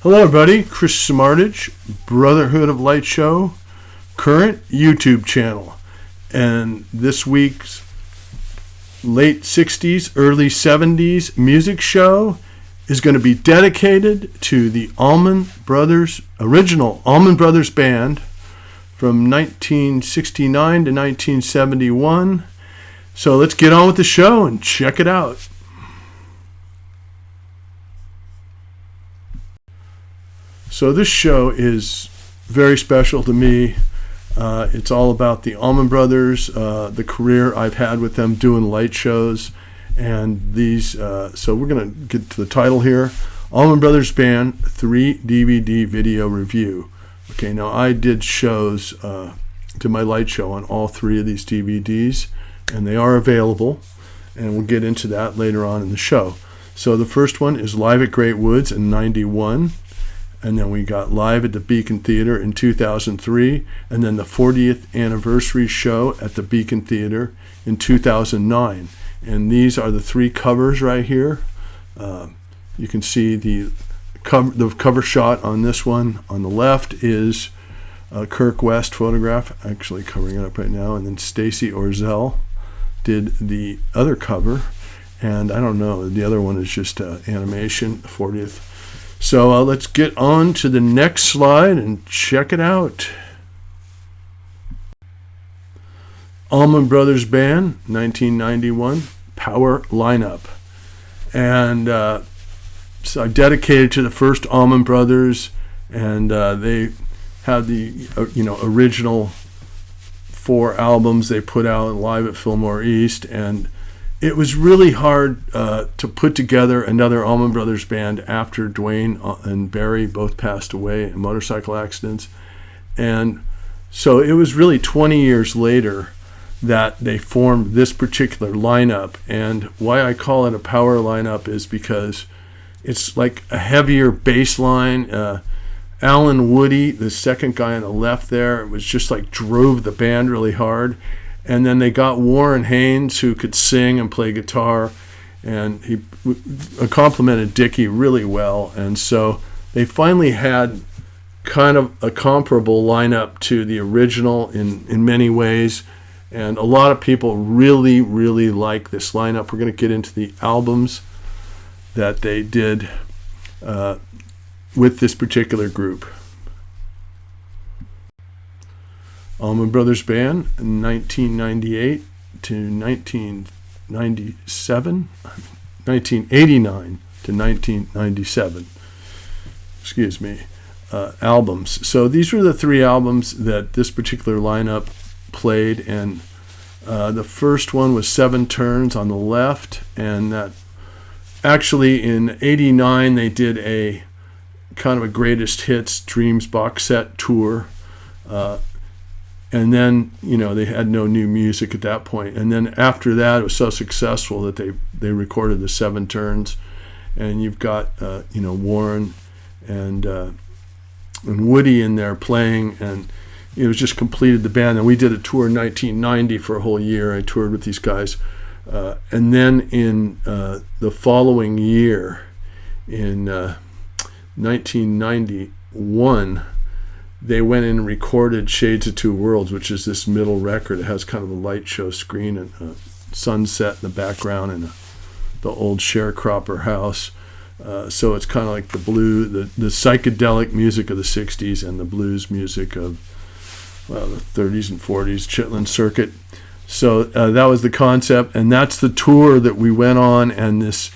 Hello everybody, Chris Samartage, Brotherhood of Light Show, current YouTube channel. And this week's late 60s, early 70s music show is going to be dedicated to the Allman Brothers, original Allman Brothers band from 1969 to 1971. So let's get on with the show and check it out. So this show is very special to me. It's all about the Allman Brothers, the career I've had with them doing light shows, and these. So we're going to get to the title here: Allman Brothers Band 3 DVD Video Review. Okay, now I did shows to my light show on all three of these DVDs, and they are available, and we'll get into that later on in the show. So the first one is live at GreatWoods in '91. And then we got live at the Beacon Theater in 2003, and then the 40th anniversary show at the Beacon Theater in 2009. And these are the three covers right here. You can see the cover shot on this one. On the left is a Kirk West photograph, actually covering it up right now, and then Stacy Orzel did the other cover. And I don't know, the other one is just animation, the 40th. So let's get on to the next slide and check it out. Allman Brothers Band, 1991, Power Lineup. And so I dedicated to the first Allman Brothers, and they had the original 4 albums they put out live at Fillmore East, and it was really hard to put together another Allman Brothers band after Dwayne and Barry both passed away in motorcycle accidents. And so it was really 20 years later that they formed this particular lineup. And why I call it a power lineup is because it's like a heavier bass line. Alan Woody, the second guy on the left there, it was just like drove the band really hard. And then they got Warren Haynes, who could sing and play guitar, and he complemented Dickie really well. And so they finally had kind of a comparable lineup to the original in many ways. And a lot of people really, really like this lineup. We're going to get into the albums that they did with this particular group. Allman Brothers Band, 1998 to 1997, 1989 to 1997. Excuse me. Albums. So these were the 3 albums that this particular lineup played, and the first one was 7 Turns on the left, and that actually in '89 they did a kind of a greatest hits Dreams box set tour. And then, they had no new music at that point. And then after that, it was so successful that they recorded the 7 Turns. And you've got, Warren and Woody in there playing. And it was just completed the band. And we did a tour in 1990 for a whole year. I toured with these guys. And then in the following year, in 1991, they went in and recorded Shades of Two Worlds, which is this middle record. It has kind of a light show screen and a sunset in the background and the old sharecropper house. So it's kind of like the psychedelic music of the 60s and the blues music of the 30s and 40s, Chitlin Circuit. So that was the concept, and that's the tour that we went on, and this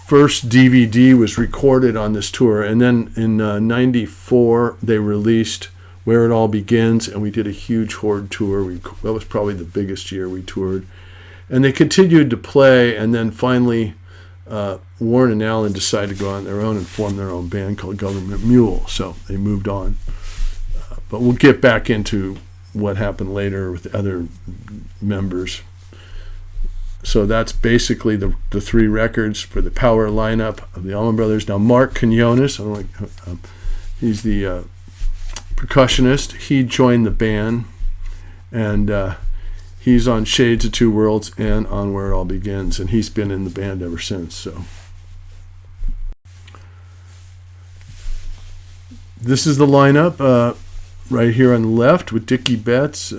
first DVD was recorded on this tour. And then in '94 they released Where It All Begins, and we did a huge Horde tour. That was probably the biggest year we toured, and they continued to play. And then finally Warren and Alan decided to go on their own and form their own band called Government Mule, so they moved on. But we'll get back into what happened later with the other members. So that's basically the 3 records for the power lineup of the Allman Brothers. Now Mark Quinones, he's the percussionist. He joined the band, and he's on Shades of Two Worlds and on Where It All Begins, and he's been in the band ever since. So this is the lineup right here on the left with Dickie Betts,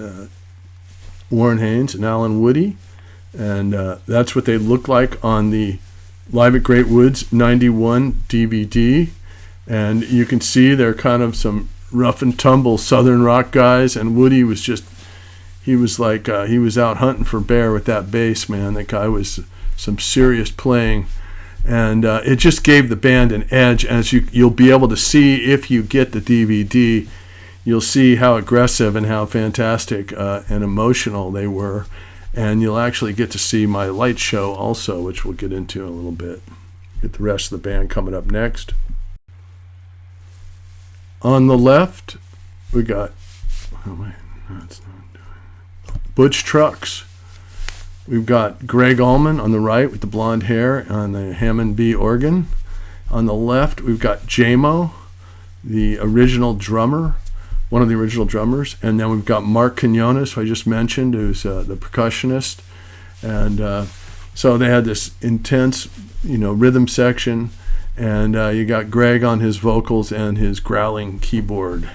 Warren Haynes, and Alan Woody. And that's what they look like on the Live at GreatWoods 91 DVD. And you can see they're kind of some rough and tumble Southern rock guys. And Woody was just, he was like, he was out hunting for bear with that bass, man. That guy was some serious playing. And it just gave the band an edge. As you'll be able to see if you get the DVD, you'll see how aggressive and how fantastic and emotional they were. And you'll actually get to see my light show also, which we'll get into in a little bit. Get the rest of the band coming up next. On the left, we got Butch Trucks. We've got Greg Allman on the right with the blonde hair on the Hammond B organ. On the left, we've got J-Mo, the original drummer, one of the original drummers. And then we've got Mark Quinones, who I just mentioned, who's the percussionist. And so they had this intense, rhythm section. And you got Greg on his vocals and his growling keyboard.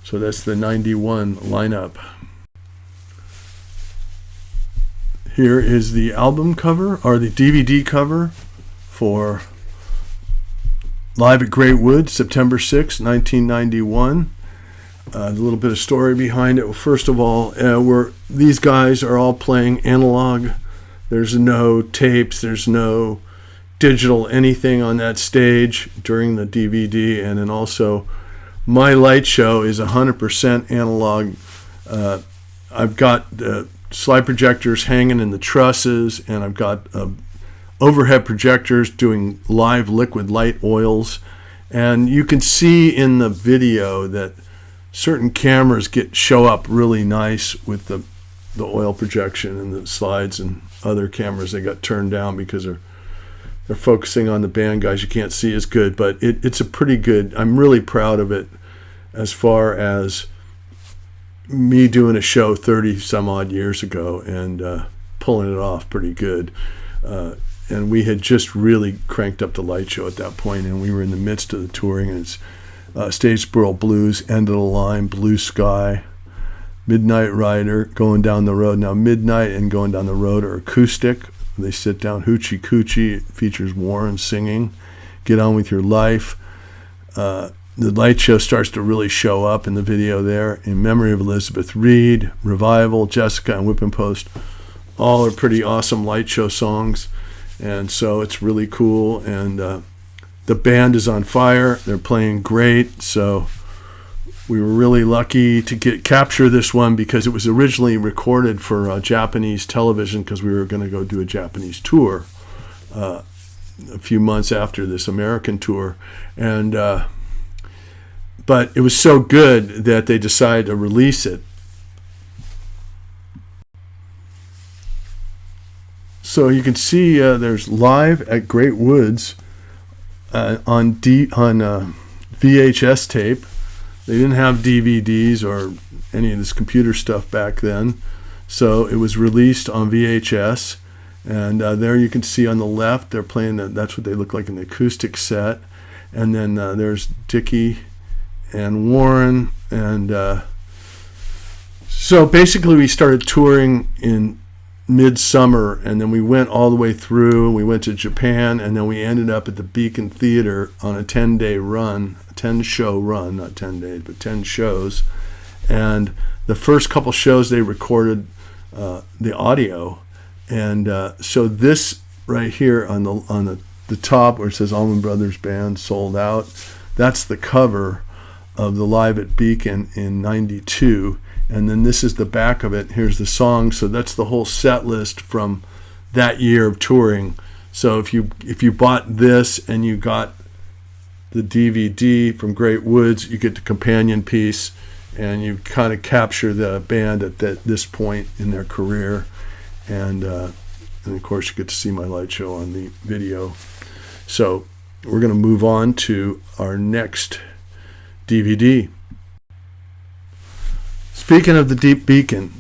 So that's the 91 lineup. Here is the album cover, or the DVD cover for Live at GreatWoods, September 6, 1991. A little bit of story behind it. First of all, these guys are all playing analog. There's no tapes, there's no digital anything on that stage during the DVD. And then also, my light show is 100% analog. I've got the slide projectors hanging in the trusses, and I've got overhead projectors doing live liquid light oils. And you can see in the video that certain cameras show up really nice with the oil projection, and the slides and other cameras they got turned down because they're focusing on the band guys you can't see as good. But it's a pretty good, I'm really proud of it as far as me doing a show 30 some odd years ago and pulling it off pretty good. And we had just really cranked up the light show at that point, and we were in the midst of the touring, and it's Statesboro Blues, End of the Line, Blue Sky, Midnight Rider, Going Down the Road. Now Midnight and Going Down the Road are acoustic. They sit down. Hoochie Coochie, it features Warren singing. Get On With Your Life. The light show starts to really show up in the video there. In Memory of Elizabeth Reed, Revival, Jessica, and Whipping Post. All are pretty awesome light show songs. And so it's really cool. And the band is on fire. They're playing great. So we were really lucky to capture this one because it was originally recorded for Japanese television because we were going to go do a Japanese tour a few months after this American tour. And but it was so good that they decided to release it. So you can see there's Live at GreatWoods on VHS tape. They didn't have DVDs or any of this computer stuff back then. So it was released on VHS. And there you can see on the left, they're playing, that's what they look like in the acoustic set. And then there's Dickie and Warren. And so basically we started touring in midsummer, and then we went all the way through. We went to Japan, and then we ended up at the Beacon Theater on a 10-day run, a 10-show run, not 10 days, but 10 shows. And the first couple shows they recorded the audio, and so this right here on the top where it says Allman Brothers Band sold out, that's the cover of the Live at Beacon in '92. And then this is the back of it. Here's the song. So that's the whole set list from that year of touring. So if you bought this and you got the DVD from GreatWoods, you get the companion piece, and you kind of capture the band at this point in their career. And of course you get to see my light show on the video. So we're going to move on to our next DVD. Speaking of the Deep Beacon,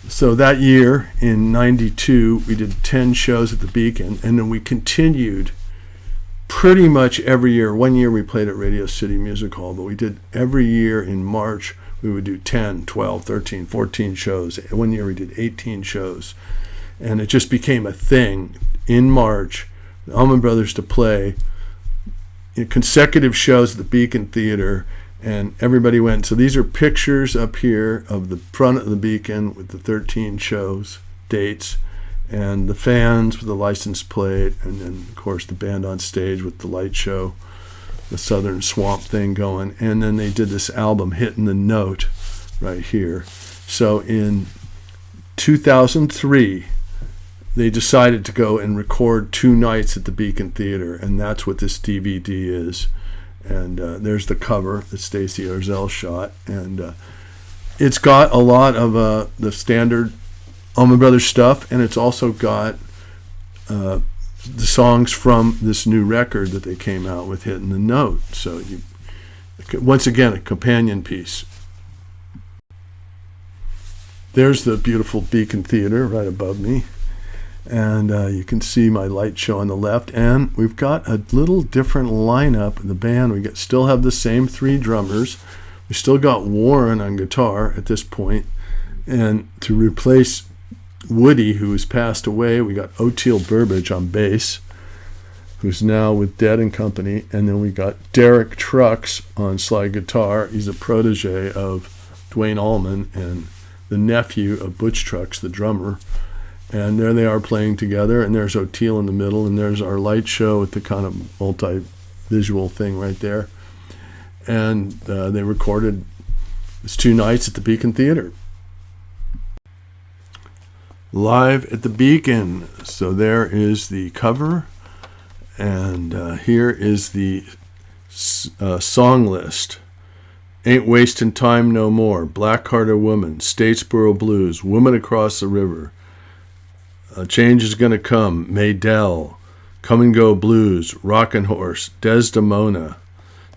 so that year in '92, we did 10 shows at the Beacon, and then we continued pretty much every year. One year we played at Radio City Music Hall, but we did every year in March. We would do 10, 12, 13, 14 shows. One year we did 18 shows. And it just became a thing in March, the Allman Brothers to play consecutive shows at the Beacon Theater, and everybody went. So these are pictures up here of the front of the Beacon with the 13 shows, dates, and the fans with the license plate, and then, of course, the band on stage with the light show, the Southern Swamp thing going. And then they did this album, Hitting the Note, right here. So in 2003, they decided to go and record 2 nights at the Beacon Theater, and that's what this DVD is. And there's the cover that Stacey Orzel shot, and it's got a lot of the standard Allman Brothers stuff, and it's also got the songs from this new record that they came out with, Hitting the Note. So once again, a companion piece. There's the beautiful Beacon Theater right above me. And you can see my light show on the left. And we've got a little different lineup in the band. We still have the same 3 drummers. We still got Warren on guitar at this point. And to replace Woody, who has passed away, we got Oteil Burbage on bass, who's now with Dead and Company. And then we got Derek Trucks on slide guitar. He's a protege of Dwayne Allman and the nephew of Butch Trucks, the drummer. And there they are playing together, and there's Oteil in the middle, and there's our light show with the kind of multi-visual thing right there. And they recorded this 2 nights at the Beacon Theater. Live at the Beacon. So there is the cover, and here is the song list. Ain't Wasting Time No More, Black-Hearted Woman, Statesboro Blues, Woman Across the River, Change Is Gonna Come, Maydell, Come and Go Blues, Rockin' Horse, Desdemona,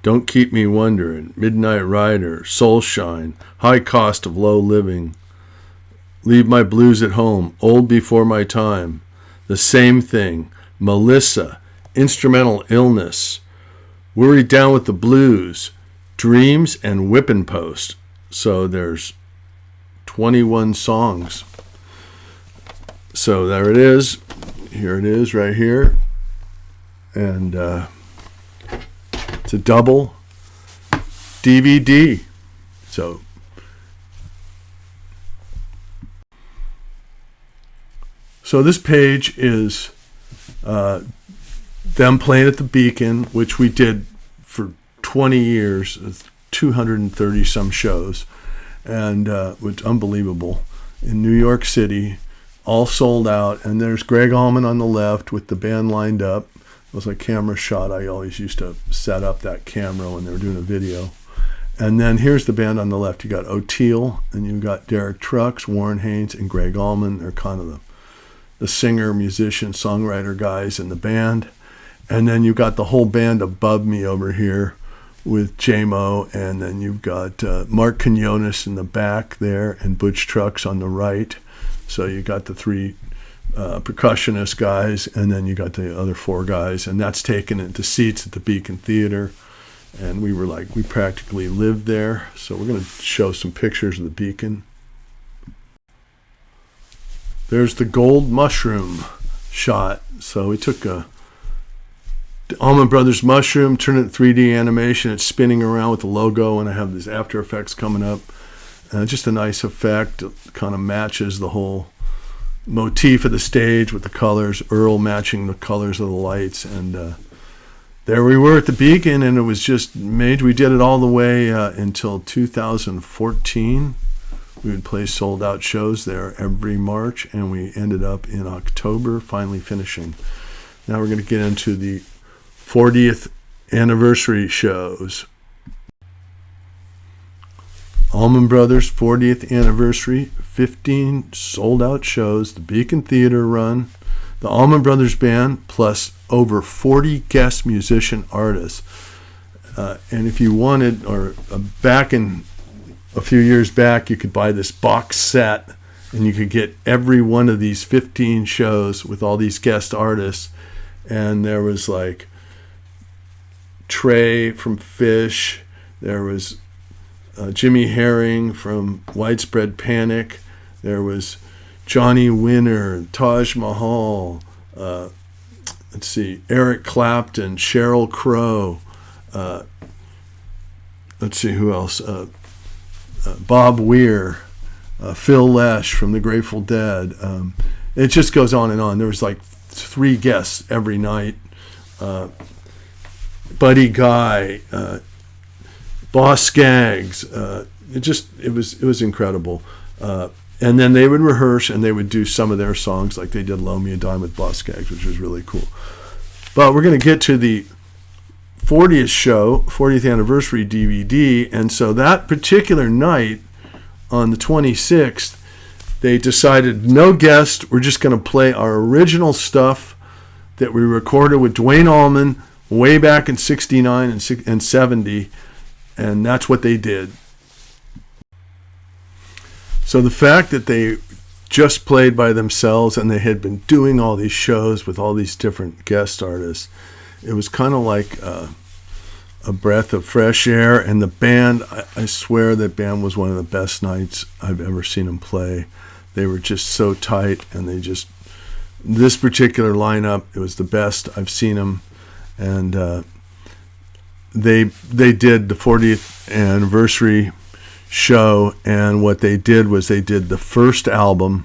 Don't Keep Me Wondering, Midnight Rider, Soulshine, High Cost of Low Living, Leave My Blues at Home, Old Before My Time, The Same Thing, Melissa, Instrumental Illness, Worried Down with the Blues, Dreams, and Whippin' Post. So there's 21 songs. So there it is. Here it is right here. And it's a double DVD. So this page is them playing at the Beacon, which we did for 20 years, 230 some shows, and it's unbelievable, in New York City, all sold out. And there's Greg Allman on the left with the band lined up. It was a camera shot. I always used to set up that camera when they were doing a video. And then here's the band on the left. You got Oteil, and you got Derek Trucks, Warren Haynes, and Greg Allman. They're kind of the singer, musician, songwriter guys in the band. And then you've got the whole band above me over here with J-Mo, and then you've got Mark Quinones in the back there and Butch Trucks on the right. So you got the 3 percussionist guys, and then you got the other 4 guys, and that's taken into seats at the Beacon Theater. And we practically lived there. So we're going to show some pictures of the Beacon. There's the gold mushroom shot. So we took the Allman Brothers mushroom, turned it 3D animation. It's spinning around with the logo, and I have these After Effects coming up. Just a nice effect. It kind of matches the whole motif of the stage with the colors. Earl matching the colors of the lights. And there we were at the Beacon, and it was just made. We did it all the way until 2014. We would play sold-out shows there every March, and we ended up in October finally finishing. Now we're going to get into the 40th anniversary shows. Allman Brothers 40th anniversary, 15 sold-out shows, the Beacon Theater run, the Allman Brothers Band, plus over 40 guest musician artists. And if you wanted, or back in a few years back, you could buy this box set, and you could get every one of these 15 shows with all these guest artists. And there was like Trey from Fish. There was Jimmy Herring from Widespread Panic. There was Johnny Winter, Taj Mahal. Let's see, Eric Clapton, Sheryl Crow. Let's see who else. Bob Weir, Phil Lesh from the Grateful Dead. It just goes on and on. There was like 3 guests every night. Buddy Guy, Boss Skaggs. It was incredible. And then they would rehearse and they would do some of their songs, like they did "Loan Me a Dime" with Boss Skaggs, which was really cool. But we're going to get to the 40th show, 40th anniversary DVD, and so that particular night, on the 26th, they decided no guests. We're just going to play our original stuff that we recorded with Duane Allman way back in '69 and '70, and that's what they did. So the fact that they just played by themselves and they had been doing all these shows with all these different guest artists, it was kind of like a breath of fresh air. And the band, I swear that band was one of the best nights I've ever seen them play. They were just so tight, and this particular lineup, it was the best I've seen them. And they did the 40th anniversary show, and what they did was they did the first album,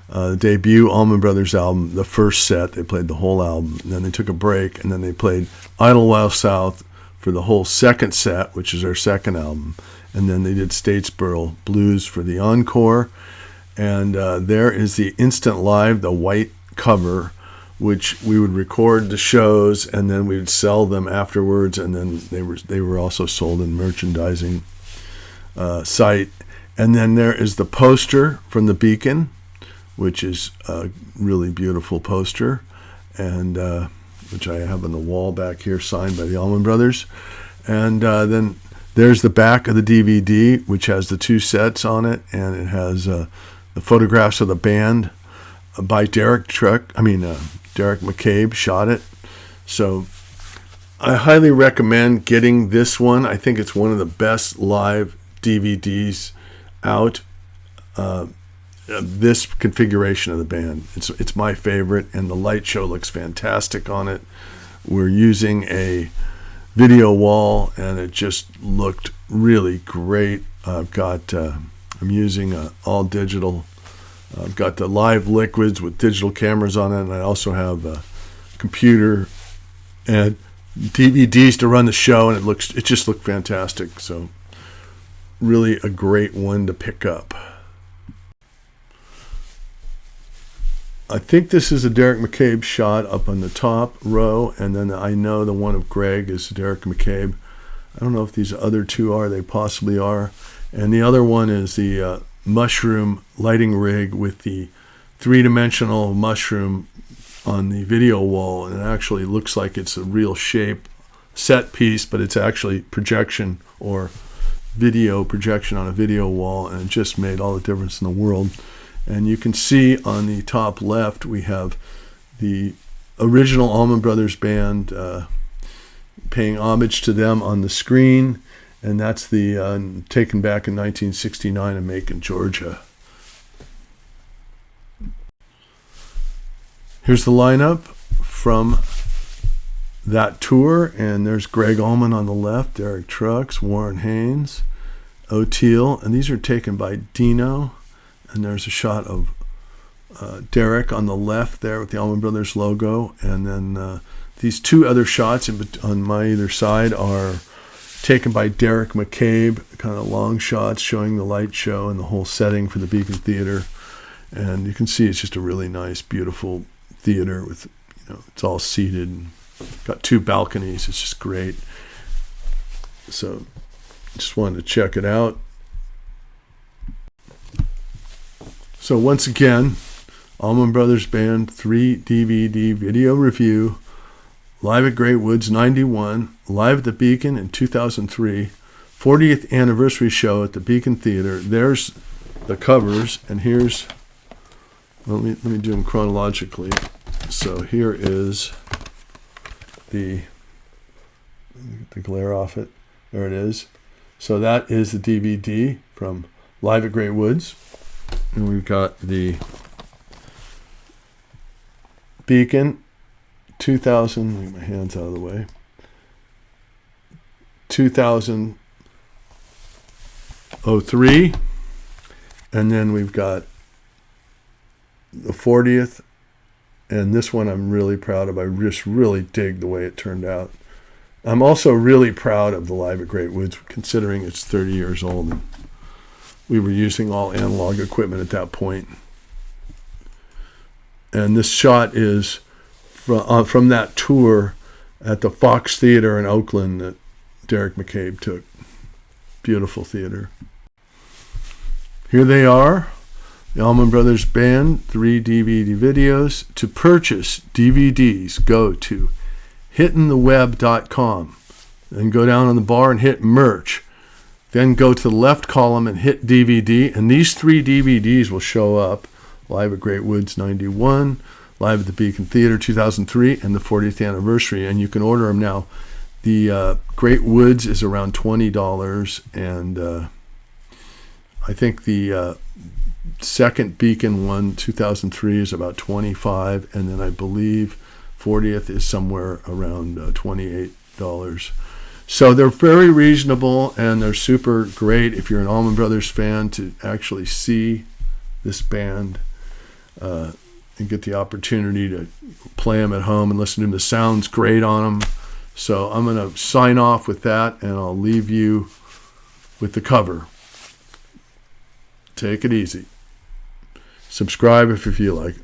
the debut Allman Brothers album, the first set. They played the whole album, and then they took a break, and then they played Idlewild South for the whole second set, which is their second album, and then they did Statesboro Blues for the encore. And there is the Instant Live, the white cover, which we would record the shows and then we would sell them afterwards, and then they were also sold in merchandising site. And then there is the poster from the Beacon, which is a really beautiful poster, and which I have on the wall back here, signed by the Allman Brothers. And then there's the back of the DVD, which has the 2 sets on it, and it has the photographs of the band by Derek McCabe shot it. So I highly recommend getting this one. I think it's one of the best live DVDs out. This configuration of the band, it's my favorite, and the light show looks fantastic on it. We're using a video wall, and it just looked really great. I'm using all digital. I've got the live liquids with digital cameras on it, and I also have a computer and DVDs to run the show, and it just looked fantastic. So really a great one to pick up. I think this is a Derek McCabe shot up on the top row, and then I know the one of Greg is Derek McCabe. I don't know if these other 2 are. They possibly are. And the other one is the mushroom lighting rig with the 3-dimensional mushroom on the video wall, and it actually looks like it's a real shape set piece, but it's actually projection or video projection on a video wall, and it just made all the difference in the world. And you can see on the top left we have the original Allman Brothers band, paying homage to them on the screen, and that's the taken back in 1969 in Macon, Georgia. Here's the lineup from that tour, and there's Greg Allman on the left, Derek Trucks, Warren Haynes, O'Teal, and these are taken by Dino. And there's a shot of Derek on the left there with the Allman Brothers logo. And then these 2 other shots on my either side are taken by Derek McCabe, kind of long shots showing the light show and the whole setting for the Beacon Theater. And you can see it's just a really nice, beautiful theater with, it's all seated and got 2 balconies. It's just great. So just wanted to check it out. So once again, Allman Brothers Band 3 DVD video review, live at GreatWoods 91, live at the Beacon in 2003, 40th anniversary show at the Beacon Theater. There's the covers, and here's, let me do them chronologically. So here is the the glare off it. There it is. So that is the DVD from Live at GreatWoods. And we've got the Beacon 2000, get my hands out of the way, 2003. And then we've got the 40th. And this one I'm really proud of. I just really dig the way it turned out. I'm also really proud of the Live at GreatWoods, considering it's 30 years old. And we were using all analog equipment at that point. And this shot is from that tour at the Fox Theater in Oakland that Derek McCabe took. Beautiful theater. Here they are, the Allman Brothers Band, 3 DVD videos. To purchase DVDs, go to hittingtheweb.com. Then go down on the bar and hit merch. Then go to the left column and hit DVD. And these 3 DVDs will show up. Live at GreatWoods 91, Live at the Beacon Theater 2003, and the 40th anniversary. And you can order them now. The GreatWoods is around $20. And I think the second Beacon one, 2003, is about $25. And then I believe 40th is somewhere around $28. So they're very reasonable, and they're super great if you're an Allman Brothers fan to actually see this band and get the opportunity to play them at home and listen to them. The sound's great on them. So I'm going to sign off with that, and I'll leave you with the cover. Take it easy. Subscribe if you feel like it.